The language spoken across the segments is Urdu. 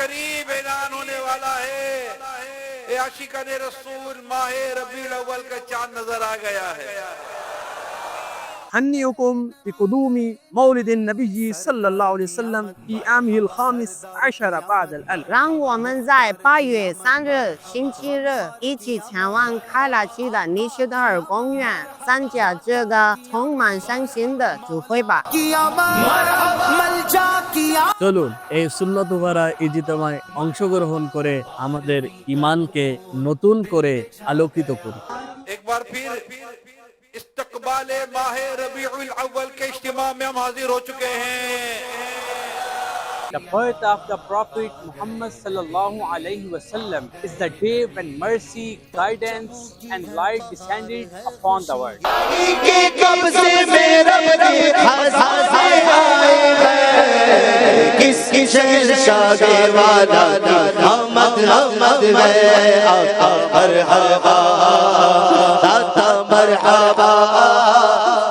قریب اعلان ہونے والا ہے. اے عاشقان رسول، ماہ ربیع الاول کا چاند نظر آ گیا ہے. أهنئكم بقدوم مولد النبي صلى الله عليه وسلم في عامه الخامس عشر بعد الألف. 让我们在8月3日星期日一起前往开拉区的尼什特尔公园，参加这个充满伤心的聚会吧。 চলুন এই সুন্নত ভরা ইজতিমায় অংশগ্রহণ করে আমাদের ঈমানকে নতুন করে আলোকিত করি। ایک بار پھر استقبال ماہ ربیع الاول کے اجتماع میں ہم حاضر ہو چکے ہیں. The birth of the Prophet Muhammad sallallahu alaihi wasallam is the day when mercy, guidance, and light descended upon the world.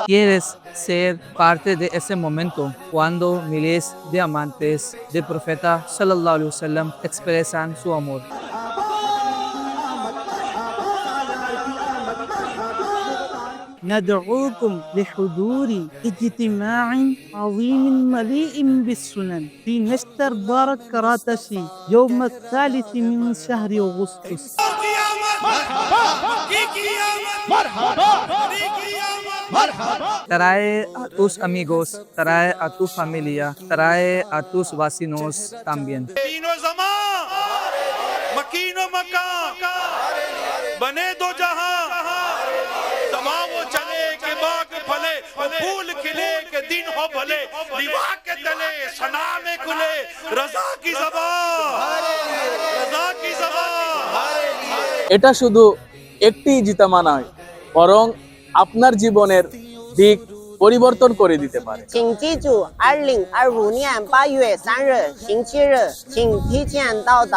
¿Quieres ser parte de ese momento cuando miles de amantes del profeta sallallahu alaihi wasallam expresan su amor? ندعوكم لحضور اجتماع عظيم مليء بالسنن في نشتر بارك كراتشي يوم 3 من شهر أغسطس. Trae a tus amigos, trae a tu familia, trae a tus vecinos también. مکین و زمان، مکین و مکان، بنے دو جہاں، سما وہ چلے کہ باغ پھلے، پھول کھلے کہ دن ہو بھلے، لیوا کے تلے ثنا میں کھلے رضا کی زبان، رضا کی زبان. এটা শুধু একটি ইজতিমা নয়, বরং আপনার জীবনের দিক পরিবর্তন করে দিতে পারে। 请记住，2025年8月3日星期日，请提前到达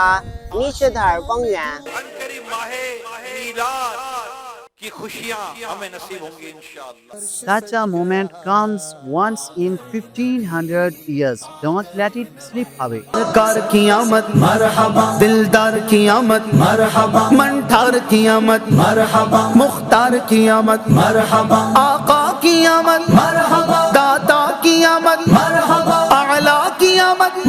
尼什特尔公园。 عنقریب ماہ میلاد کی خوشیاں ہمیں نصیب ہوں گی انشاءاللہ. Such a moment comes once in 1500 years. Don't let it slip away. کار کی آمد مرحبا، دلدار کی آمد مرحبا، منٹھار کی آمد مرحبا، مختار کی آمد مرحبا، آقا کی آمد مرحبا، داتا کی آمد مرحبا، اعلیٰ کی آمد